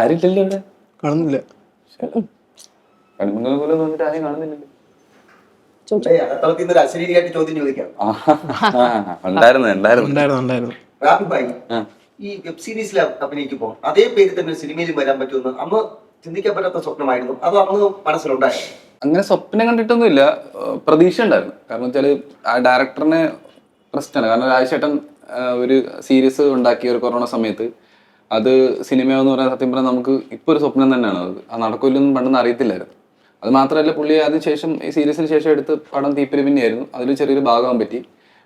ആരില്ലല്ലോ ഇവിടെ കാണുന്നില്ല. കണിമംഗലം പോലെ വന്നിട്ട് ആരെയും കാണുന്നില്ലല്ലോ. അശരീരിയായിട്ട് ചോദ്യം ചോദിക്കാം. ഉണ്ടായിരുന്നു. ഈ വെബ് സീരീസിൽ അഭിനയിക്കുമ്പോൾ അതേ പേര് തന്നെ സിനിമയിൽ വരാൻ പറ്റുമെന്ന് അന്ന് ചിന്തിക്കാൻ പറ്റാത്ത സ്വപ്നമായിരുന്നു, അത് അന്ന് മനസ്സിലുണ്ടായിരുന്നു? അങ്ങനെ സ്വപ്നം കണ്ടിട്ടൊന്നുമില്ല, പ്രതീക്ഷ ഉണ്ടായിരുന്നു. കാരണം വെച്ചാല് ആ ഡയറക്ടറിനെ ട്രസ്റ്റാണ്. കാരണം രാജേട്ടൻ ഒരു സീരീസ് ഉണ്ടാക്കിയ ഒരു കൊറോണ സമയത്ത് അത് സിനിമയെന്ന് പറയാൻ സത്യം പറഞ്ഞാൽ നമുക്ക് ഇപ്പോൾ ഒരു സ്വപ്നം തന്നെയാണ്. അത് നടക്കില്ലെന്നും പണ്ടെന്ന് അറിയത്തില്ലായിരുന്നു. അത് മാത്രമല്ല, പുള്ളി അതിന് ശേഷം ഈ സീരീസിന് ശേഷം എടുത്ത് പടം തീപ്പൊരി പിന്നെയായിരുന്നു. അതിൽ ചെറിയൊരു ഭാഗമാകാൻ പറ്റി.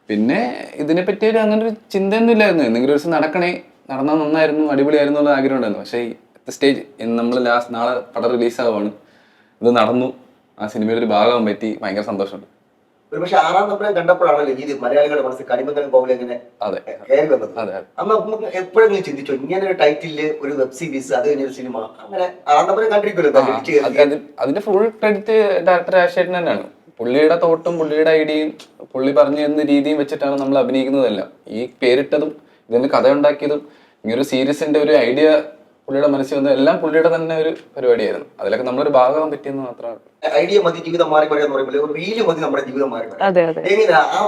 പിന്നെ ഇതിനെപ്പറ്റി ഒരു അങ്ങനെ ഒരു ചിന്തയൊന്നും ഇല്ലായിരുന്നു. എന്തെങ്കിലും ഒരു ദിവസം നടന്നാൽ നന്നായിരുന്നു, അടിപൊളിയായിരുന്നു എന്നുള്ള ആഗ്രഹം ഉണ്ടായിരുന്നു. പക്ഷേ സ്റ്റേജ് നമ്മൾ നാളെ പടം റിലീസാവുകയാണ്, ഇത് നടന്നു, ആ സിനിമയിൽ ഒരു ഭാഗമാകാൻ പറ്റി, ഭയങ്കര സന്തോഷമുണ്ട്. ഒരുപക്ഷെ 6-ാം നമ്പരം കണ്ടപ്പോഴാണല്ലോ ഈ മലയാളികളുടെ മനസ്സിൽ കണിമംഗലം കോവിൽ എങ്ങനെ കയറി വന്നത്. അന്ന് നമുക്ക് എപ്പോഴെങ്കിലും ചിന്തിച്ചോ ഇങ്ങനെ ഒരു ടൈറ്റില് ഒരു വെബ് സീരീസ്, അത് കഴിഞ്ഞൊരു സിനിമ, അങ്ങനെ 6-ാം നമ്പരം കണ്ടിരിക്കുമല്ലോ? അതിന്റെ ഫുൾ ക്രെഡിറ്റ് ഡയറക്ടർ രാജേട്ടൻ തന്നെയാണ്. പുള്ളിയുടെ തോട്ടും പുള്ളിയുടെ ഐഡിയയും പുള്ളി പറഞ്ഞു തരുന്ന രീതിയും വെച്ചിട്ടാണ് നമ്മൾ അഭിനയിക്കുന്നതെല്ലാം. ഈ പേരിട്ടതും ഇതിന്റെ കഥ ഉണ്ടാക്കിയതും ഇങ്ങനൊരു സീരീസിന്റെ ഒരു ഐഡിയ പുള്ളിയുടെ മനസ്സിൽ വന്നത് എല്ലാം പുള്ളിയുടെ തന്നെ ഒരു പരിപാടിയായിരുന്നു. അതിലൊക്കെ നമ്മളൊരു ഭാഗമാകാൻ പറ്റിയെന്ന് മാത്രമാണ്. ഐഡിയ മതി ജീവിതം മാറി പറയാന്ന് പറയുമ്പോൾ ഒരു റീല് മതി നമ്മുടെ ജീവിതം മാറി. ആ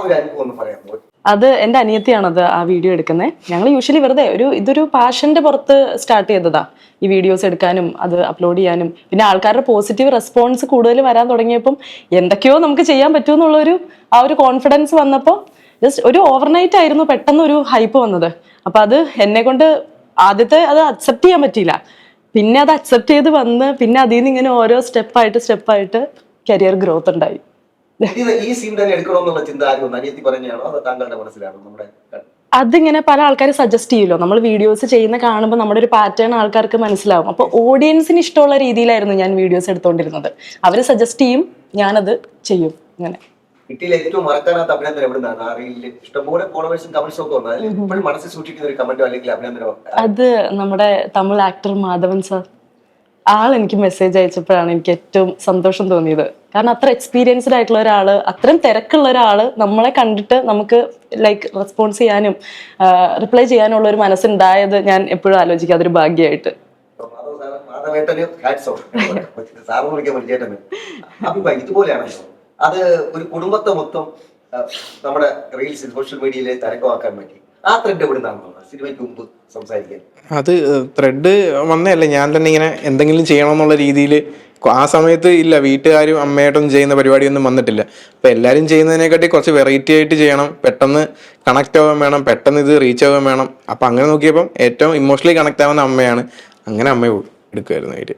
ഒരു അനുഭവം ഒന്ന് പറയാമോ? അത് എൻ്റെ അനിയത്തിയാണത് ആ വീഡിയോ എടുക്കുന്നത്. ഞങ്ങൾ യൂഷ്വലി വെറുതെ ഇതൊരു പാഷന്റെ പുറത്ത് സ്റ്റാർട്ട് ചെയ്തതാ ഈ വീഡിയോസ് എടുക്കാനും അത് അപ്ലോഡ് ചെയ്യാനും. പിന്നെ ആൾക്കാരുടെ പോസിറ്റീവ് റെസ്പോൺസ് കൂടുതൽ വരാൻ തുടങ്ങിയപ്പം എന്തൊക്കെയോ നമുക്ക് ചെയ്യാൻ പറ്റുമെന്നുള്ളൊരു ആ ഒരു കോൺഫിഡൻസ് വന്നപ്പോൾ ജസ്റ്റ് ഒരു ഓവർനൈറ്റ് ആയിരുന്നു പെട്ടെന്ന് ഒരു ഹൈപ്പ് വന്നത്. അപ്പൊ അത് എന്നെ കൊണ്ട് ആദ്യത്തെ അത് അക്സെപ്റ്റ് ചെയ്യാൻ പറ്റിയില്ല. പിന്നെ അത് അക്സെപ്റ്റ് ചെയ്ത് വന്ന് പിന്നെ അതിൽ നിന്ന് ഇങ്ങനെ ഓരോ സ്റ്റെപ്പായിട്ട് കരിയർ ഗ്രോത്ത് ഉണ്ടായി. ഈ സീൻ തന്നെ എടുക്കണമെന്നുള്ള ചിന്ത ആരും അനിയത്തി പറഞ്ഞാണോ അതോ താങ്കളുടെ മനസ്സിലാണോ? നമ്മുടെ അതിങ്ങനെ പല ആൾക്കാർ സജസ്റ്റ് ചെയ്യുമല്ലോ, നമ്മൾ വീഡിയോസ് ചെയ്യുന്ന കാണുമ്പോൾ നമ്മുടെ ഒരു പാറ്റേൺ ആൾക്കാർക്ക് മനസ്സിലാവും. അപ്പോൾ ഓഡിയൻസിന് ഇഷ്ടമുള്ള രീതിയിലായിരുന്നു ഞാൻ വീഡിയോസ് എടുത്തുകൊണ്ടിരുന്നത്. അവർ സജസ്റ്റ് ചെയ്യും, ഞാനത് ചെയ്യും. അങ്ങനെ കിട്ടിയില്ല. ഏറ്റവും മറക്കാനാത്ത അഭിനന്ദനം എവിടുന്നാണ്? ആ റീലില് ഇഷ്ടംപോലെ ഫോളോവേഴ്സും കമന്റ്സും ഒക്കെ വന്നു. ഇപ്പോഴും മനസ്സിൽ സൂക്ഷിക്കുന്ന ഒരു കമന്റോ അല്ലെങ്കിൽ അഭിനന്ദനമോ? അത് നമ്മുടെ തമിഴ് ആക്ടർ മാധവൻ സാർ, എനിക്ക് മെസ്സേജ് അയച്ചപ്പോഴാണ് എനിക്ക് ഏറ്റവും സന്തോഷം തോന്നിയത്. കാരണം അത്ര എക്സ്പീരിയൻസ്ഡ് ആയിട്ടുള്ള ഒരാള്, അത്രയും തിരക്കുള്ള ഒരാള് നമ്മളെ കണ്ടിട്ട് നമുക്ക് ലൈക്ക് റെസ്പോൺസ് ചെയ്യാനും റിപ്ലൈ ചെയ്യാനുള്ള ഒരു മനസ്സുണ്ടായത് ഞാൻ എപ്പോഴും ആലോചിക്കാം, അതൊരു ഭാഗ്യമായിട്ട്. ഇതുപോലെയാണല്ലോ അത് ഒരു കുടുംബത്തെ മൊത്തം നമ്മുടെ റീൽസ് സോഷ്യൽ മീഡിയയിൽ തരംഗമാക്കാൻ പറ്റി. ആ ത്രെഡ് എവിടുന്നാണ് സിനിമയ്ക്ക് മുമ്പ് സംസാരിക്കാൻ? അത് ത്രെഡ് വന്നതല്ല, ഞാൻ തന്നെ ഇങ്ങനെ എന്തെങ്കിലും ചെയ്യണമെന്നുള്ള രീതിയിൽ ആ സമയത്ത് ഇല്ല, വീട്ടുകാരും അമ്മയായിട്ടൊന്നും ചെയ്യുന്ന പരിപാടിയൊന്നും വന്നിട്ടില്ല. അപ്പം എല്ലാവരും ചെയ്യുന്നതിനെക്കാട്ടി കുറച്ച് വെറൈറ്റി ആയിട്ട് ചെയ്യണം, പെട്ടെന്ന് കണക്ട് ആവാൻ വേണം, പെട്ടെന്ന് ഇത് റീച്ച് ആവാൻ വേണം. അപ്പം അങ്ങനെ നോക്കിയപ്പം ഏറ്റവും ഇമോഷണലി കണക്ട് ആവുന്ന അമ്മയാണ്. അങ്ങനെ അമ്മ എടുക്കുമായിരുന്നു അതിൽ.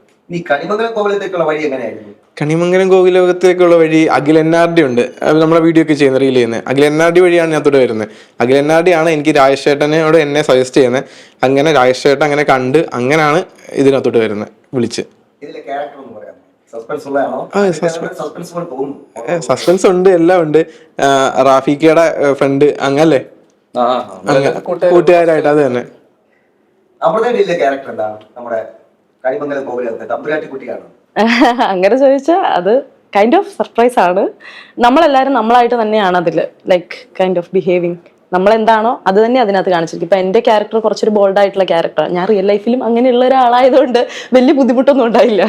കണിമംഗലം കോവിലത്തേക്കുള്ള വഴി എങ്ങനെയായിരുന്നു? കണിമംഗലം കോവിലകത്തേക്കുള്ള വഴി അഖിൽ NRD ഉണ്ട്, നമ്മളെ വീഡിയോ ഒക്കെ ചെയ്യുന്ന റീൽ ചെയ്യുന്നത്. അഖിൽ NRD വഴിയാണ് ഞാൻ തൊട്ട് വരുന്നത്. അഖിൽ NRD ആണ് എനിക്ക് രാജേഷ് ചേട്ടനോട് എന്നെ സജസ്റ്റ് ചെയ്യുന്നത്. അങ്ങനെ രാജേഷ് ചേട്ടൻ അങ്ങനെ കണ്ട് അങ്ങനെയാണ് ഇതിനകത്തോട്ട് വരുന്നത്, വിളിച്ച്. സസ്പെൻസ് ഉണ്ട്, എല്ലാം ഉണ്ട്. റാഫിക്കയുടെ ഫ്രണ്ട് അങ്ങല്ലേ, കൂട്ടുകാരായിട്ട്. അത് തന്നെ. അങ്ങനെ ചോദിച്ചാൽ അത് കൈൻഡ് ഓഫ് സർപ്രൈസ് ആണ്. നമ്മളെല്ലാരും നമ്മളായിട്ട് തന്നെയാണ് അതിൽ ലൈക്ക് കൈൻഡ് ഓഫ് ബിഹേവിങ്. നമ്മളെന്താണോ അത് തന്നെ അതിനകത്ത് കാണിച്ചിരിക്കും. ഇപ്പൊ എന്റെ ക്യാരക്ടർ കുറച്ചൊരു ബോൾഡ് ആയിട്ടുള്ള ക്യാരക്ടറാണ്. ഞാൻ റിയൽ ലൈഫിലും അങ്ങനെയുള്ള ഒരാളായതുകൊണ്ട് വലിയ ബുദ്ധിമുട്ടൊന്നും ഉണ്ടായില്ല.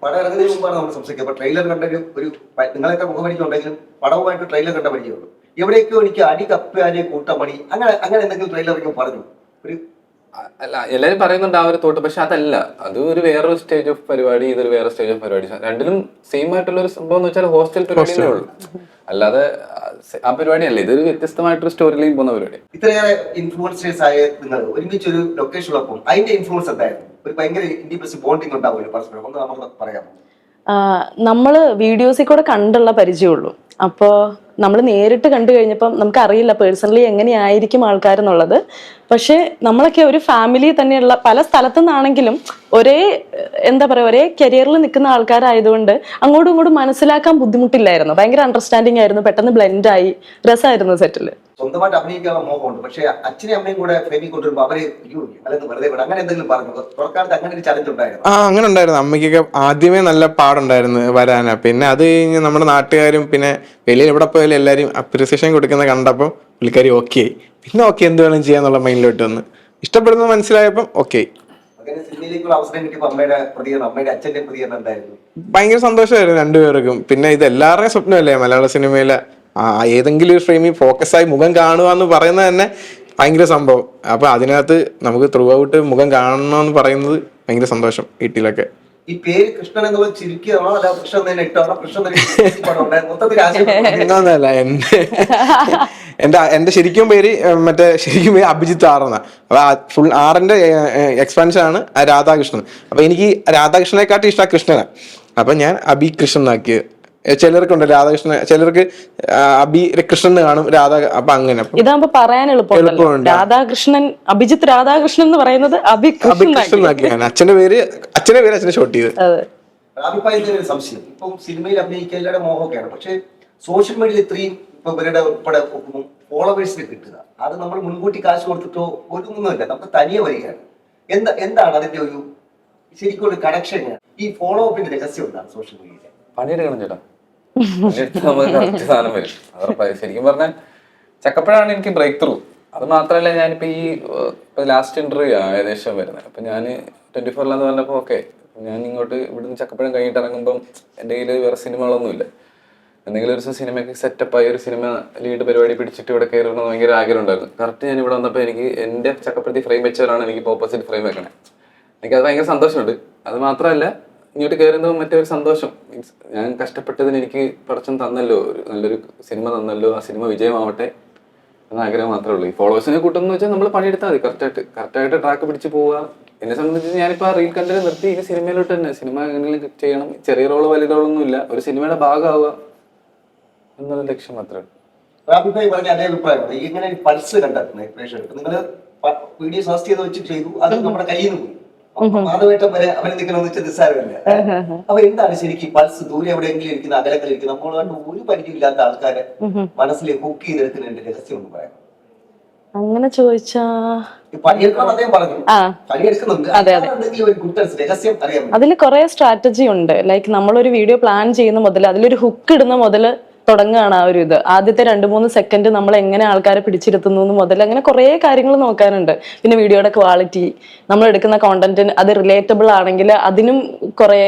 പടം ഇറങ്ങുന്നതിന് മുമ്പാണ് നമ്മൾ സംസാരിക്കുക. ട്രെയിലർ കണ്ട ഒരു നിങ്ങളൊക്കെ മുഖമടിക്കുണ്ടെങ്കിലും പടവുമായിട്ട് ട്രെയിലർ കണ്ട പരിചയമുള്ളൂ. എവിടെയൊക്കെയോ എനിക്ക് അടി കപ്പാല് കൂട്ടമണി അങ്ങനെ എന്തെങ്കിലും ട്രെയിലർ പറഞ്ഞു? അല്ല, എല്ലാരും പറയുന്നുണ്ട് ആ ഒരു തോട്ട്, പക്ഷെ അതല്ല. അത് ഒരു വേറൊരു സ്റ്റേജ് ഓഫ് പരിപാടി, ഇതൊരു വേറെ സ്റ്റേജ് ഓഫ് പരിപാടി. രണ്ടിലും സെയിം ആയിട്ടുള്ള ഒരു സംഭവം എന്ന് വെച്ചാൽ ഹോസ്റ്റൽ പരിപാടിയേ ഉള്ളൂ, അല്ലാതെ ആ പരിപാടിയല്ല. ഇതൊരു വ്യത്യസ്തമായിട്ടൊരു സ്റ്റോറി ലൈൻ പോകുന്ന പരിപാടി. ഇത്രയേറെ ഇൻഫ്ലുവൻസേഴ്സ് ആയ നിങ്ങൾ ഒരുമിച്ച് ഒരു ലൊക്കേഷൻ ഉള്ളപ്പോൾ അതിന്റെ ഇൻഫ്ലുവൻസ് എന്തായിരുന്നു? ഒരു ഭയങ്കര ഇന്റിമസി ബോണ്ടിങ് ഉണ്ടാവുമല്ലോ പരസ്പരം, ഒന്ന് നമുക്ക് പറയാമോ? നമ്മള് വീഡിയോസിൽ കൂടെ കണ്ടുള്ള പരിചയമുള്ളൂ. അപ്പോൾ നമ്മൾ നേരിട്ട് കണ്ടു കഴിഞ്ഞപ്പം നമുക്കറിയില്ല പേഴ്സണലി എങ്ങനെയായിരിക്കും ആൾക്കാരെന്നുള്ളത്. പക്ഷെ നമ്മളൊക്കെ ഒരു ഫാമിലി തന്നെയുള്ള പല സ്ഥലത്തു നിന്നാണെങ്കിലും ഒരേ ഒരേ കരിയറിൽ നിൽക്കുന്ന ആൾക്കാരായതുകൊണ്ട് അങ്ങോട്ടും ഇങ്ങോട്ടും മനസ്സിലാക്കാൻ ബുദ്ധിമുട്ടില്ലായിരുന്നു. ഭയങ്കര അണ്ടർസ്റ്റാൻഡിങ് ആയിരുന്നു, പെട്ടെന്ന് ബ്ലെൻഡായി, രസമായിരുന്നു സെറ്റില്. സ്വന്തമായിട്ട് അഭിനയിക്കാനുള്ള മോഹമുണ്ട്, പക്ഷെ അച്ഛനും അമ്മയും കൂടെ ഫ്രെയിമിൽ കൊണ്ടുവരുമ്പോൾ അവരെ വെറുതെ അങ്ങനെ എന്തെങ്കിലും പറഞ്ഞു തുറക്കാലത്ത് അങ്ങനെ ഒരു ചലഞ്ച് ഉണ്ടായിരുന്നു? അങ്ങനെ ഉണ്ടായിരുന്നു. അമ്മയ്ക്കൊക്കെ ആദ്യമേ നല്ല പാടുണ്ടായിരുന്നു വരാനാ. പിന്നെ അത് കഴിഞ്ഞ് നമ്മുടെ നാട്ടുകാരും പിന്നെ വെളിയിൽ എവിടെ പോയാലും എല്ലാവരും അപ്രിസിയേഷൻ കൊടുക്കുന്ന കണ്ടപ്പോൾ പുള്ളിക്കാരി ഓക്കെ ആയി. പിന്നെ ഓക്കെ എന്ത് വേണം ചെയ്യാന്നുള്ള മൈൻഡിലോട്ട് വന്ന് ഇഷ്ടപ്പെടുന്നത് മനസ്സിലായപ്പം ഓക്കെ. അങ്ങനെ സിനിമയിലേക്കുള്ള അവസരം കിട്ടിയപ്പോൾ അമ്മയുടെ പ്രതികരണം, അമ്മയുടെ അച്ഛന്റെ പ്രതികരണം എന്തായിരുന്നു? ഭയങ്കര സന്തോഷമായിരുന്നു രണ്ടുപേർക്കും. പിന്നെ ഇത് എല്ലാവരുടെയും സ്വപ്നമല്ലേ മലയാള സിനിമയിലെ ഏതെങ്കിലും ഒരു ഫ്രെയിമിൽ ഫോക്കസായി മുഖം കാണുക എന്ന് പറയുന്നത് തന്നെ ഭയങ്കര സംഭവം. അപ്പൊ അതിനകത്ത് നമുക്ക് ത്രൂ ഔട്ട് മുഖം കാണണമെന്ന് പറയുന്നത് ഭയങ്കര സന്തോഷം വീട്ടിലൊക്കെ. ഈ പേര് കൃഷ്ണൻ എന്ന് പറഞ്ഞ് ചുരുക്കിയാണോ അല്ല കൃഷ്ണൻ തന്നെ ഇട്ടാണോ? കൃഷ്ണൻ തന്നെ മൊത്തത്തിൽ എന്നല്ല എന്റെ ശരിക്കും പേര് ശരിക്കും പേര് അഭിജിത്ത് ആറെന്ന. അപ്പൊ ഫുൾ ആറിന്റെ എക്സ്പാൻഷൻ ആണ് രാധാകൃഷ്ണൻ. അപ്പൊ എനിക്ക് രാധാകൃഷ്ണനെക്കാട്ടും ഇഷ്ടം കൃഷ്ണനാണ്. അപ്പൊ ഞാൻ അഭി കൃഷ്ണൻ ആക്കിയത്. ചിലർക്കുണ്ട് രാധാകൃഷ്ണൻ, ചിലർക്ക് അഭി കൃഷ്ണൻ കാണും രാധ. അപ്പൊ അങ്ങനെ ഇതാകുമ്പോ പറയാൻ എളുപ്പമുണ്ട്. രാധാകൃഷ്ണൻ, അഭിജിത്ത് രാധാകൃഷ്ണൻ എന്ന് പറയുന്നത് അഭികൃഷ്ണൻ ആക്കിയാണ് അച്ഛന്റെ പേര് അച്ഛനെ ഷോട്ട് ചെയ്ത്. ഒരു സംശയം, ഇപ്പം സിനിമയിൽ അഭിനയിക്കാൻ എല്ലാവരുടെ മോഹമൊക്കെയാണ്. പക്ഷെ സോഷ്യൽ മീഡിയയിൽ ഇത്രയും ഇപ്പൊ ഇവരുടെ ഉൾപ്പെടെ ഫോളോവേഴ്സിന് കിട്ടുക, അത് നമ്മൾ മുൻകൂട്ടി കാശ് കൊടുത്തിട്ടോ ഒന്നുമില്ല, നമുക്ക് തനിയെ വരികയാണ്. എന്താണ് അതിന്റെ ഒരു ശരിക്കും ഒരു കണക്ഷൻ? ഈ ഫോളോ അപ്പിന്റെ രഹസ്യം എന്താണ് സോഷ്യൽ മീഡിയയിൽ? പണിയെടുക്കണം ചേട്ടാ, നമുക്ക് കറക്റ്റ് സാധനം വരും. അത് ശരിക്കും പറഞ്ഞാൽ ചക്കപ്പഴാണ് എനിക്ക് ബ്രേക്ക് ത്രൂ. അത് മാത്രമല്ല, ഞാനിപ്പോ ഈ ലാസ്റ്റ് ഇന്റർവ്യൂ ആണ് ഏകദേശം വരുന്നത്. അപ്പൊ ഞാൻ 24 പറഞ്ഞപ്പോ ഓക്കെ, ഞാൻ ഇങ്ങോട്ട് ഇവിടുന്ന് ചക്കപ്പഴം കഴിഞ്ഞിട്ട് ഇറങ്ങുമ്പോൾ എൻ്റെ കയ്യിൽ വേറെ സിനിമകളൊന്നുമില്ല. എന്തെങ്കിലും ഒരു സിനിമയ്ക്ക് സെറ്റപ്പായി ഒരു സിനിമ ലീഡ് പരിപാടി പിടിച്ചിട്ട് ഇവിടെ കയറണമെന്ന് ഭയങ്കര ആഗ്രഹം ഉണ്ടായിരുന്നു. കറക്റ്റ് ഞാൻ ഇവിടെ വന്നപ്പോൾ എനിക്ക് എൻ്റെ ചക്കപ്പഴത്തി ഫ്രെയിം വെച്ചവരാണ് എനിക്ക് ഓപ്പോസിറ്റ് ഫ്രെയിം വെക്കണേ. എനിക്കത് ഭയങ്കര സന്തോഷമുണ്ട്. അത് മാത്രമല്ല, ഇങ്ങോട്ട് കയറുന്നത് മറ്റൊരു സന്തോഷം. മീൻസ് ഞാൻ കഷ്ടപ്പെട്ടതിന് എനിക്ക് പടച്ചൻ തന്നല്ലോ, ഒരു നല്ലൊരു സിനിമ തന്നല്ലോ, ആ സിനിമ വിജയമാവട്ടെ എന്ന ആഗ്രഹം മാത്രമേ ഉള്ളൂ. ഈ ഫോളോവേഴ്സിനെ കൂട്ടുമെന്ന് വെച്ചാൽ നമ്മൾ പണിയെടുത്താൽ മതി, കറക്റ്റായിട്ട് ട്രാക്ക് പിടിച്ച് പോവുക. എന്നെ സംബന്ധിച്ച് ഞാനിപ്പോൾ ആ റീൽ കണ്ടത് നിർത്തി ഇനി സിനിമയിലോട്ട് തന്നെ, സിനിമ എങ്ങനെയും ചെയ്യണം, ചെറിയ റോളോ വലിയ റോളൊന്നും ഇല്ല, ഒരു സിനിമയുടെ ഭാഗമാവുക എന്നുള്ള ലക്ഷ്യം മാത്രമേ ഉള്ളൂ. പറഞ്ഞ അതേ അഭിപ്രായമാണ്. ഇങ്ങനെ പൾസ് കണ്ടെത്തുന്നത് പ്രേക്ഷകർക്ക്, നിങ്ങൾ വീഡിയോ സജസ്റ്റ് ചെയ്ത് വെച്ച് ചെയ്തു, അത് നമ്മുടെ കയ്യിൽ നിന്ന് പോയി. മാധവേട്ടം വരെ അഭിനന്ദിക്കണമെന്ന് വെച്ചാൽ നിസ്സാരമല്ല. അപ്പൊ എന്താണ് ശരിക്കും പൾസ്? ദൂരെ എവിടെയെങ്കിലും ഇരിക്കുന്ന, അകലങ്ങളിൽ ഇരിക്കുന്ന, നമ്മൾ കണ്ട് ഒരു പരിചയമില്ലാത്ത ആൾക്കാരെ മനസ്സിൽ ഹുക്ക് ചെയ്തെടുക്കുന്നതിന്റെ രഹസ്യം ഒന്ന് പറയാം. അങ്ങനെ ചോദിച്ചാ പണിയെടുക്കണം അദ്ദേഹം പറഞ്ഞു, പണിയെടുക്കുന്നുണ്ട്. അതിൽ കുറെ സ്ട്രാറ്റജി ഉണ്ട്. ലൈക്ക് നമ്മളൊരു വീഡിയോ പ്ലാൻ ചെയ്യുന്ന മുതൽ അതിലൊരു ഹുക്ക് ഇടുന്ന മുതല് തുടങ്ങുകയാണ് ആ ഒരു ഇത്. ആദ്യത്തെ 2-3 സെക്കൻഡ് നമ്മൾ എങ്ങനെ ആൾക്കാരെ പിടിച്ചിരുത്തുന്നു മുതൽ അങ്ങനെ കുറേ കാര്യങ്ങൾ നോക്കാനുണ്ട്. പിന്നെ വീഡിയോയുടെ ക്വാളിറ്റി, നമ്മൾ എടുക്കുന്ന കോണ്ടന്റിന് അത് റിലേറ്റബിൾ ആണെങ്കിൽ അതിനും കുറേ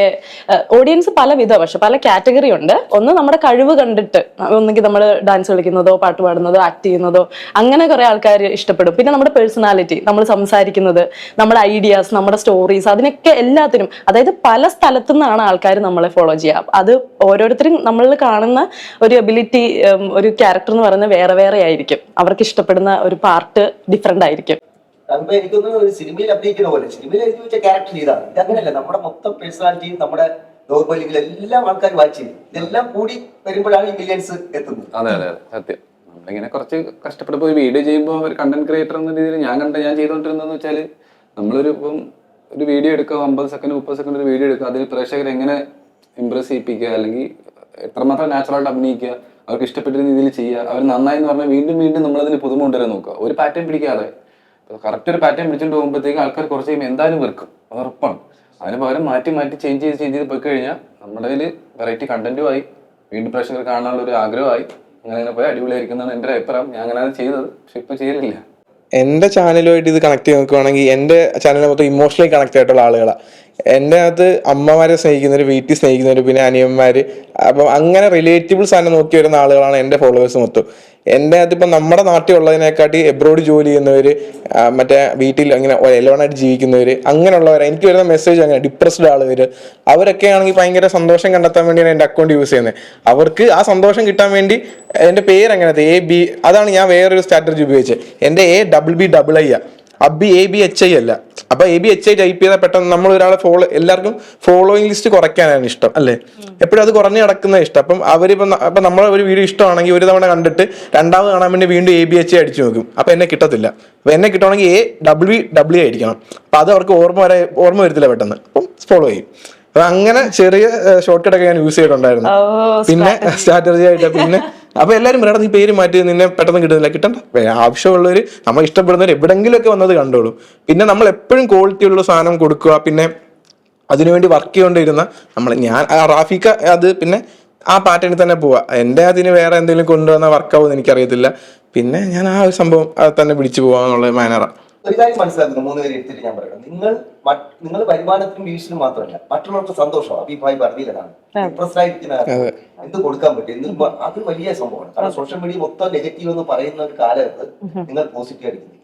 ഓഡിയൻസ് പല വിധം, പക്ഷെ പല കാറ്റഗറി ഉണ്ട്. ഒന്ന് നമ്മുടെ കഴിവ് കണ്ടിട്ട്, ഒന്നെങ്കിൽ നമ്മൾ ഡാൻസ് കളിക്കുന്നതോ പാട്ട് പാടുന്നതോ ആക്ട് ചെയ്യുന്നതോ അങ്ങനെ കുറെ ആൾക്കാർ ഇഷ്ടപ്പെടും. പിന്നെ നമ്മുടെ പേഴ്സണാലിറ്റി, നമ്മൾ സംസാരിക്കുന്നത്, നമ്മുടെ ഐഡിയാസ്, നമ്മുടെ സ്റ്റോറീസ്, അതിനൊക്കെ എല്ലാത്തിനും, അതായത് പല സ്ഥലത്തു നിന്നാണ് ആൾക്കാർ നമ്മളെ ഫോളോ ചെയ്യുക. അത് ഓരോരുത്തരും നമ്മളിൽ കാണുന്ന ഒരു എബിലിറ്റി, ഒരു ക്യാരക്ടർ എന്ന് പറയുന്നത് വേറെ വേറെ ആയിരിക്കും. അവർക്ക് ഇഷ്ടപ്പെടുന്ന ഒരു പാർട്ട് ഡിഫറെന്റ് ആയിരിക്കും. എനിക്കൊന്നും ഒരു സിനിമയിൽ അഭിനയിക്കുന്ന പോലെ സിനിമയിൽ എഴുതി വെച്ച ക്യാരക്ടർ ചെയ്താണ് ഇതങ്ങനെയല്ല. നമ്മുടെ മൊത്തം പേഴ്സണാലിറ്റിയും നമ്മുടെ ദൗർബല്യങ്ങൾ എല്ലാം ആൾക്കാർ വാച്ച് ചെയ്യും. ഇതെല്ലാം കൂടി വരുമ്പോഴാണ് ഈ മില്യൻസ് എത്തുന്നത്. അതെ അതെ സത്യം. നമ്മളിങ്ങനെ കുറച്ച് കഷ്ടപ്പെടുമ്പോൾ ഒരു വീഡിയോ ചെയ്യുമ്പോൾ ഒരു കണ്ടന്റ് ക്രിയേറ്റർ എന്ന രീതിയിൽ ഞാൻ ചെയ്തുകൊണ്ടിരുന്നതെന്ന് വെച്ചാൽ, നമ്മളൊരു ഇപ്പം ഒരു വീഡിയോ എടുക്കുക, 50 സെക്കൻഡ് 30 സെക്കൻഡ് ഒരു വീഡിയോ എടുക്കുക, അതിൽ പ്രേക്ഷകരെ എങ്ങനെ ഇംപ്രസ് ചെയ്യിപ്പിക്കുക, അല്ലെങ്കിൽ എത്രമാത്രം നാച്ചുറലായിട്ട് അഭിനയിക്കുക, അവർക്ക് ഇഷ്ടപ്പെട്ട രീതിയിൽ ചെയ്യുക, അവർ നന്നായി എന്ന് പറഞ്ഞാൽ വീണ്ടും വീണ്ടും നമ്മളതിന് പുതുമ കൊണ്ടുവരാൻ നോക്കുക. ഒരു പാറ്റേൺ പിടിക്കാതെ കറക്റ്റ് ഒരു പാറ്റേൺ പിടിച്ചുകൊണ്ട് പോകുമ്പോഴത്തേക്ക് ആൾക്കാർ കുറച്ച് കഴിയുമ്പോൾ എന്തായാലും വെറുക്കും, അത് ഉറപ്പാണ്. അതിന് പകരം മാറ്റി ചേഞ്ച് ചെയ്ത് പോയി കഴിഞ്ഞാൽ നമ്മുടെ കയ്യിൽ വെറൈറ്റി കണ്ടന്റുമായി വീണ്ടും പ്രേക്ഷകർ കാണാനുള്ള ഒരു ആഗ്രഹമായി അങ്ങനെ പോയി അടിപൊളിയായിരിക്കുന്നതാണ് എൻ്റെ അഭിപ്രായം. ഞാൻ അങ്ങനെയാണ് ചെയ്തത്, പക്ഷെ ഇപ്പം ചെയ്യലില്ല. എൻ്റെ ചാനലുമായിട്ട് ഇത് കണക്ട് ചെയ്ത് നോക്കുകയാണെങ്കിൽ എൻ്റെ ചാനൽ മൊത്തം ഇമോഷണലി കണക്ട് ആയിട്ടുള്ള ആളുകളാണ്. എൻ്റെ അകത്ത് അമ്മമാരെ സ്നേഹിക്കുന്നവർ, വീട്ടിൽ സ്നേഹിക്കുന്നവർ, പിന്നെ അനിയന്മാർ, അപ്പം അങ്ങനെ റിലേറ്റബിൾ സാധനം നോക്കി വരുന്ന ആളുകളാണ് എൻ്റെ ഫോളോവേഴ്സ് മൊത്തം. എൻ്റെ അകത്ത് ഇപ്പം നമ്മുടെ നാട്ടിൽ ഉള്ളതിനെക്കാട്ടി എബ്രോഡ് ജോലി ചെയ്യുന്നവർ, മറ്റേ വീട്ടിൽ അങ്ങനെ എലോണായിട്ട് ജീവിക്കുന്നവർ, അങ്ങനെയുള്ളവർ, എനിക്ക് വരുന്ന മെസ്സേജ് അങ്ങനെ ഡിപ്രസ്ഡ് ആളുകൾ, അവരൊക്കെ ആണെങ്കിൽ ഭയങ്കര സന്തോഷം കണ്ടെത്താൻ വേണ്ടിയാണ് എൻ്റെ അക്കൗണ്ട് യൂസ് ചെയ്യുന്നത്. അവർക്ക് ആ സന്തോഷം കിട്ടാൻ വേണ്ടി എൻ്റെ പേര് അങ്ങനത്തെ AB, അതാണ് ഞാൻ വേറൊരു സ്ട്രാറ്റജി ഉപയോഗിച്ചത്. എൻ്റെ ABBII അബി ABHI അല്ല. അപ്പൊ ABHI ടൈപ്പ് ചെയ്താൽ പെട്ടെന്ന് നമ്മൾ ഒരാളെ എല്ലാവർക്കും ഫോളോയിങ് ലിസ്റ്റ് കുറയ്ക്കാനാണ് ഇഷ്ടം, അല്ലേ? എപ്പോഴും അത് കുറഞ്ഞു കിടക്കുന്ന ഇഷ്ടം. അപ്പം അവരിപ്പം നമ്മളെ ഒരു വീഡിയോ ഇഷ്ടമാണെങ്കിൽ ഒരു തവണ കണ്ടിട്ട് രണ്ടാമത് കാണാൻ വേണ്ടി വീണ്ടും ABHI അടിച്ചു നോക്കും. അപ്പൊ എന്നെ കിട്ടത്തില്ല. അപ്പൊ എന്നെ കിട്ടണമെങ്കിൽ AWWI ആയിരിക്കണം. അപ്പൊ അത് അവർക്ക് ഓർമ്മ വരത്തില്ല പെട്ടെന്ന്, അപ്പം ഫോളോ ചെയ്യും. അപ്പൊ അങ്ങനെ ചെറിയ ഷോർട്ട് കട്ടൊക്കെ ഞാൻ യൂസ് ചെയ്തിട്ടുണ്ടായിരുന്നു. പിന്നെ സ്ട്രാറ്റജി ആയിട്ട് പിന്നെ അപ്പൊ എല്ലാവരും പറയണം, നീ പേര് മാറ്റി, നിന്നെ പെട്ടെന്ന് കിട്ടുന്നില്ല. കിട്ടണ്ട, ആവശ്യമുള്ളവർ, നമ്മൾ ഇഷ്ടപ്പെടുന്നവർ എവിടെങ്കിലും ഒക്കെ വന്നത് കണ്ടോളും. പിന്നെ നമ്മൾ എപ്പോഴും ക്വാളിറ്റി ഉള്ള സാധനം കൊടുക്കുക, പിന്നെ അതിനുവേണ്ടി വർക്ക് ചെയ്തുകൊണ്ടിരുന്ന ഞാൻ റാഫിക്ക അത് പിന്നെ ആ പാറ്റേണിൽ തന്നെ പോവാ. എൻ്റെ അതിന് വേറെ എന്തെങ്കിലും കൊണ്ടുവന്ന വർക്കാവുമെന്ന് എനിക്കറിയത്തില്ല. പിന്നെ ഞാൻ ആ ഒരു സംഭവം അത് തന്നെ പിടിച്ചു പോവാന്നുള്ള മാനറാണ്. ഒരു കാര്യം മനസ്സിലാക്കുന്നു, 3 പേര് എടുത്തിട്ട് ഞാൻ പറയണം, നിങ്ങൾ വരുമാനത്തിനും വ്യൂസിനും മാത്രമല്ല മറ്റുള്ളവർക്ക് സന്തോഷമാണ്. അഭിപ്രായം പറഞ്ഞതാണ് ഇൻട്രസ്റ്റ് ആയിരിക്കുന്ന എന്ത് കൊടുക്കാൻ പറ്റും, അത് വലിയ സംഭവമാണ്. കാരണം സോഷ്യൽ മീഡിയ മൊത്തം നെഗറ്റീവ് എന്ന് പറയുന്ന ഒരു കാലത്ത് നിങ്ങൾ പോസിറ്റീവ് അടിക്കുന്നു.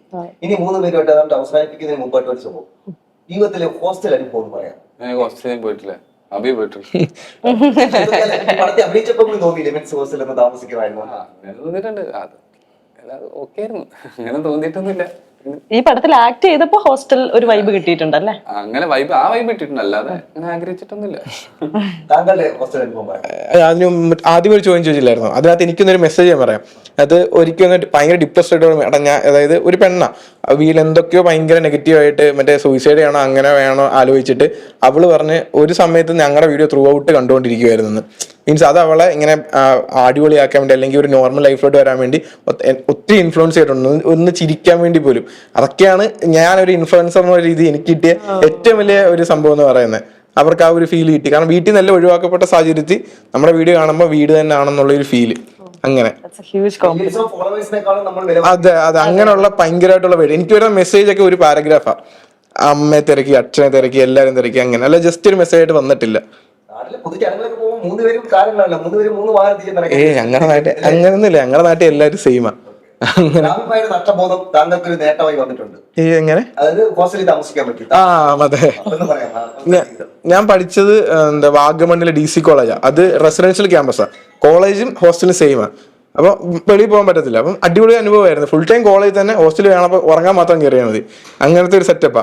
ഇനി 3 പേരുമായിട്ട് അതുകൊണ്ട് അവസാനിപ്പിക്കുന്നതിന് മുമ്പായിട്ട് ഒരു സംഭവം, ജീവിതത്തിലെ ഹോസ്റ്റൽ അനുഭവം എന്ന് പറയാം. ഹോസ്റ്റലിൽ പോയിട്ടില്ല, അഭി പോയിട്ടുണ്ട്. അഭിനയിച്ചപ്പോ തോന്നിയില്ലേ മീൻസ് ഹോസ്റ്റലിൽ ഒന്ന് താമസിക്കുമായിരുന്നു? അങ്ങനെ തോന്നിയിട്ടുണ്ട്, അത് ഓക്കെ ആയിരുന്നു, അങ്ങനെ തോന്നിയിട്ടൊന്നുമില്ല. ഈ പടത്തിൽ ആക്ട് ചെയ്തപ്പോ ഹോസ്റ്റൽ ഒരു വൈബ് കിട്ടിയിട്ടുണ്ടല്ലേ? അങ്ങനെ വൈബ് ആ വൈബ് കിട്ടിയിട്ടുണ്ട്, അല്ലാതെ അങ്ങനെ ആഗ്രഹിച്ചിട്ടൊന്നുമില്ല. താങ്കളുടെ ഹോസ്റ്റൽ അനുഭവം പറയാം. അതിന് ആദ്യം ഒരു ചോദ്യം ചോദിച്ചില്ലായിരുന്നു, അതിനകത്ത് എനിക്കൊന്നൊരു മെസ്സേജ് ഞാൻ പറയാം. അത് ഒരിക്കലും ഭയങ്കര ഡിപ്രസ്ഡ് ആയിട്ട് എടാ ഞാൻ, അതായത് ഒരു പെണ്ണ വീട്ടിൽ എന്തൊക്കെയോ ഭയങ്കര നെഗറ്റീവായിട്ട് മറ്റേ സൂയിസൈഡ് ചെയ്യണോ അങ്ങനെ വേണോ ആലോചിച്ചിട്ട് അവള് പറഞ്ഞ് ഒരു സമയത്ത് ഞങ്ങളുടെ വീഡിയോ ത്രൂ ഔട്ട് കണ്ടുകൊണ്ടിരിക്കുവായിരുന്നു. മീൻസ് അത് അവളെ ഇങ്ങനെ അടിപൊളിയാക്കാൻ വേണ്ടി അല്ലെങ്കിൽ ഒരു നോർമൽ ലൈഫിലോട്ട് വരാൻ വേണ്ടി ഒത്തിരി ഇൻഫ്ലുവൻസ് ചെയ്തിട്ടുണ്ട്, ഒന്ന് ചിരിക്കാൻ വേണ്ടി പോലും. അതൊക്കെയാണ് ഞാനൊരു ഇൻഫ്ലുവൻസർ എന്നുള്ള രീതി എനിക്ക് കിട്ടിയ ഏറ്റവും വലിയ ഒരു സംഭവം എന്ന് പറയുന്നത്. അവർക്ക് ആ ഒരു ഫീൽ കിട്ടി. കാരണം വീട്ടിൽ നല്ല ഒഴിവാക്കപ്പെട്ട സാഹചര്യത്തിൽ നമ്മുടെ വീഡിയോ കാണുമ്പോൾ വീട് തന്നെ ആണെന്നുള്ള ഒരു ഫീല്. അങ്ങനെ അതെ അതെ, അങ്ങനെയുള്ള ഭയങ്കരമായിട്ടുള്ള പേര്. എനിക്ക് വരുന്ന മെസ്സേജ് ഒക്കെ ഒരു പാരഗ്രാഫാ, അമ്മയെ തിരക്കി അച്ഛനെ തിരക്കി എല്ലാരും തിരക്കി, അങ്ങനെ അല്ല ജസ്റ്റ് ഒരു മെസ്സേജ് ആയിട്ട് വന്നിട്ടില്ല. ഞങ്ങളുടെ നാട്ടിൽ അങ്ങനൊന്നുമില്ല, ഞങ്ങളുടെ നാട്ടിൽ എല്ലാരും സെയിമാ. എങ്ങനെ? അതെ, ഞാൻ പഠിച്ചത് എന്താ വാഗമണ്ണിലെ DC കോളേജാ. അത് റെസിഡൻഷ്യൽ ക്യാമ്പസാ, കോളേജും ഹോസ്റ്റലും സെയിമാ. അപ്പൊ വെളിയിൽ പോകാൻ പറ്റത്തില്ല. അപ്പം അടിപൊളി അനുഭവമായിരുന്നു. ഫുൾ ടൈം കോളേജിൽ തന്നെ, ഹോസ്റ്റലിൽ വേണം ഉറങ്ങാൻ മാത്രം കയറിയാൽ മതി. അങ്ങനത്തെ ഒരു സെറ്റപ്പാ,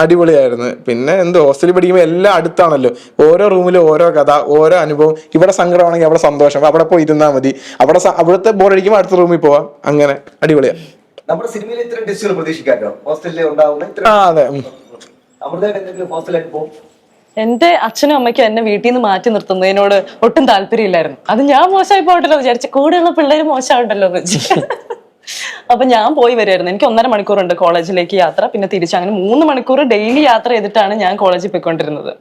അടിപൊളിയായിരുന്നു. പിന്നെ എന്ത് ഹോസ്റ്റലിൽ പഠിക്കുമ്പോൾ എല്ലാം അടുത്താണല്ലോ, ഓരോ റൂമിലും ഓരോ കഥ, ഓരോ അനുഭവം. ഇവിടെ സങ്കടമാണെങ്കിൽ അവിടെ സന്തോഷം, അവിടെ പോയി ഇരുന്നാൽ മതി. അവിടുത്തെ ബോറടിക്കുമ്പോൾ അടുത്ത റൂമിൽ പോവാം. അങ്ങനെ അടിപൊളിയാ. നമ്മുടെ സിനിമയിൽ ഇത്തരം ടെസ്റ്റുകൾ പ്രതീക്ഷിക്കാമല്ലോ ഹോസ്റ്റലിൽ ഉണ്ടാവുന്ന? അതെ. എന്റെ അച്ഛനും അമ്മയ്ക്കും എന്നെ വീട്ടിൽ നിന്ന് മാറ്റി നിർത്തുന്നതിനോട് ഒട്ടും താല്പര്യമില്ലായിരുന്നു. അത് ഞാൻ മോശമായി പോകണ്ടല്ലോ വിചാരിച്ചു, കൂടെയുള്ള പിള്ളേര് മോശമായിട്ടല്ലോ എന്ന് വെച്ച്. അപ്പൊ ഞാൻ പോയി വരുമായിരുന്നു. എനിക്ക് 1.5 മണിക്കൂറുണ്ട് കോളേജിലേക്ക് യാത്ര, പിന്നെ തിരിച്ച്. അങ്ങനെ 3 മണിക്കൂർ ഡെയിലി യാത്ര ചെയ്തിട്ടാണ് ഞാൻ കോളേജിൽ പോയിക്കൊണ്ടിരുന്നത്.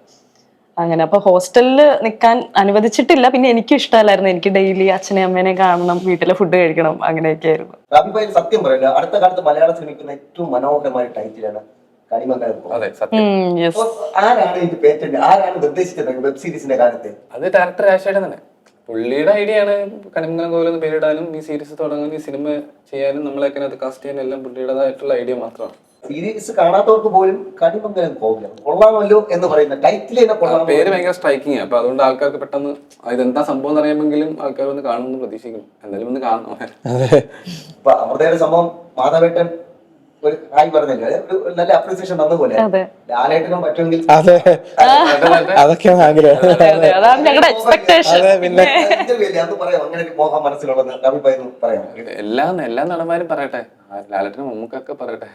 അങ്ങനെ അപ്പൊ ഹോസ്റ്റലിൽ നിൽക്കാൻ അനുവദിച്ചിട്ടില്ല. പിന്നെ എനിക്കും ഇഷ്ടമല്ലായിരുന്നു, എനിക്ക് ഡെയിലി അച്ഛനെ അമ്മേനെ കാണണം, വീട്ടിലെ ഫുഡ് കഴിക്കണം, അങ്ങനെയൊക്കെ ആയിരുന്നു. സത്യം പറയില്ല, അടുത്ത കാലത്ത് മലയാള സിനിമയ്ക്ക് ഏറ്റവും മനോഹരമായ ടൈറ്റിലാണ് ആരാണ് ഇത് പേറ്റന്റ്, ആരാണ് നിർദ്ദേശിച്ചത് വെബ് സീരീസിന്റെ കാലത്ത്? അത് ഡയറക്ടർ രാജേട്ടൻ തന്നെ, പുള്ളിയുടെ ഐഡിയ ആണ്. കണിമംഗലം കോവിലെന്ന് പേരിടാനും ഈ സീരീസ് തുടങ്ങാനും ഈ സിനിമ ചെയ്യാനും നമ്മളൊക്കെ അത് കാസ്റ്റ് ചെയ്യാനും എല്ലാം പുള്ളിയുടേതായിട്ടുള്ള ഐഡിയ മാത്രമാണ്. സീരീസ് കാണാത്തവർക്ക് പോലും കണിമംഗലം കോവിലം കൊള്ളാമല്ലോ എന്ന് പറയുന്ന ടൈറ്റിൽ പേര് ഭയങ്കര സ്ട്രൈക്കിങ്. അപ്പൊ അതുകൊണ്ട് ആൾക്കാർക്ക് പെട്ടെന്ന് ഇതെന്താ സംഭവം എന്ന് അറിയുമെങ്കിലും ആൾക്കാർ ഒന്ന് കാണുമെന്ന് പ്രതീക്ഷിക്കുന്നു. എന്തായാലും ഒന്ന് കാണണം. അമൃതയുടെ സംഭവം മാധവേട്ടൻ ഒരു ഹായ് പറഞ്ഞില്ലേ, ഒരു നല്ല അപ്രീസിയേഷൻ തന്നപോലെ ലാലേട്ടനും പറ്റുമെങ്കിൽ അതൊക്കെയാണ് ആഗ്രഹം. എല്ലാ നടന്മാരും പറയട്ടെ, ലാലേട്ടനും മമ്മൂക്കൊക്കെ പറയട്ടെ,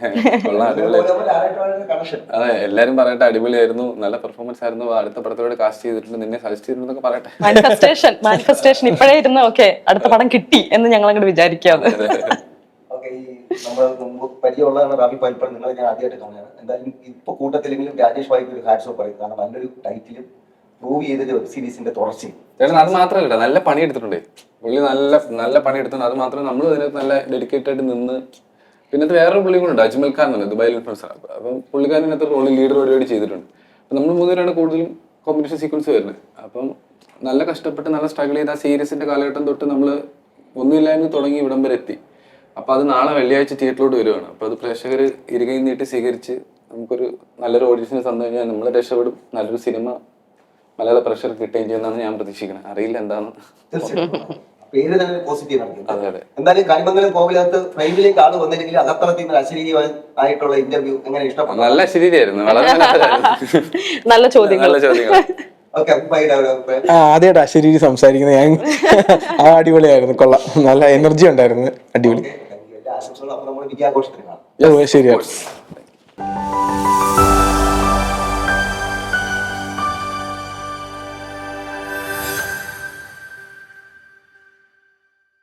അതെ എല്ലാരും പറയട്ടെ അടിപൊളിയായിരുന്നു, നല്ല പെർഫോമൻസ് ആയിരുന്നു, അടുത്ത പടത്തോടെ കാസ്റ്റ് ചെയ്തിട്ടുണ്ട്, നിന്നെ സജസ്റ്റ് ചെയ്തിട്ടുണ്ടെന്നൊക്കെ പറയട്ടെ. മാനിഫെസ്റ്റേഷൻ ഇപ്പോഴേ ഇരുന്ന് ഓക്കെ അടുത്ത പടം കിട്ടി എന്ന് ഞങ്ങൾ അങ്ങോട്ട് വിചാരിക്കാതെ. നമ്മൾ മുമ്പ് പരിചയമുള്ളതാണ് റാബി പൈപ്പർ, നിങ്ങൾ ഞാൻ ആദ്യമായിട്ട് കാണുകയാണ്. എന്തായാലും ഇപ്പൊ കൂട്ടത്തിലെങ്കിലും രാജേഷ് ഭായിക്ക് ഒരു ഹാറ്റ്സ് ഓഫ് പറയും. കാരണം നല്ലൊരു ടൈറ്റിലും പ്രൂവ് ചെയ്തൊരു വെബ് സീരീസിന്റെ തുടർച്ചയും. അത് മാത്രമല്ല നല്ല പണി എടുത്തിട്ടുണ്ട് പുള്ളി, നല്ല പണി എടുത്തിട്ടുണ്ട്. അത് മാത്രമല്ല നമ്മൾ അതിനകത്ത് നല്ല ഡെഡിക്കേറ്റഡ് ആയിട്ട് നിന്ന്. പിന്നെ വേറൊരു പുള്ളി കൂടെ ഉണ്ട്, അജ്മൽ ഖാൻ എന്ന്, ദുബായിൽ ഇൻഫ്ലുവൻസർ. അപ്പം പുള്ളിക്കാരൻ ഇതിനകത്ത് റോളിൽ ലീഡർ പരിപാടി ചെയ്തിട്ടുണ്ട്. അപ്പം നമ്മൾ 3 പേരാണ് കൂടുതലും കോമ്പിനേഷൻ സീക്വൻസ് വരുന്നത്. അപ്പം നല്ല കഷ്ടപ്പെട്ട് നല്ല സ്ട്രഗിൾ ചെയ്ത് ആ സീരീസിന്റെ കാലഘട്ടം തൊട്ട് നമ്മൾ ഒന്നുമില്ലായ്മ തുടങ്ങി ഇവിടം വരെ എത്തി. അപ്പൊ അത് നാളെ വെള്ളിയാഴ്ച തിയേറ്ററിലോട്ട് വരുവാണ്. അപ്പൊ അത് പ്രേക്ഷകർ ഇരുകയും നീട്ടി സ്വീകരിച്ച് നമുക്കൊരു നല്ലൊരു ഓഡിയൻസിന് തന്നു കഴിഞ്ഞാൽ നമ്മൾ രക്ഷപ്പെടും. നല്ലൊരു സിനിമ മലയാള പ്രേക്ഷകർ കിട്ടുകയും ചെയ്യുന്നതാണ് ഞാൻ പ്രതീക്ഷിക്കുന്നത്. അറിയില്ല എന്താണ്. പേര് തന്നെ പോസിറ്റീവ് ആണ്. എന്തായാലും കണിമംഗലം കോവിലകത്ത് ഫ്രെയിമിലേക്ക് ആള് വന്നില്ലെങ്കിൽ അകത്തളത്തിൽ അശരീരമായിട്ടുള്ള ഇന്റർവ്യൂ എങ്ങനെ ഇഷ്ടപ്പെട്ടു? നല്ല ശരീരമായിരുന്നു, വളരെ നല്ല ചോദ്യങ്ങൾ. ആദ്യമായിട്ട് അശരീരി സംസാരിക്കുന്നത് ഞാൻ. അടിപൊളിയായിരുന്നു, കൊള്ളാം, നല്ല എനർജി ഉണ്ടായിരുന്നു, അടിപൊളി. ശരിയാണ്.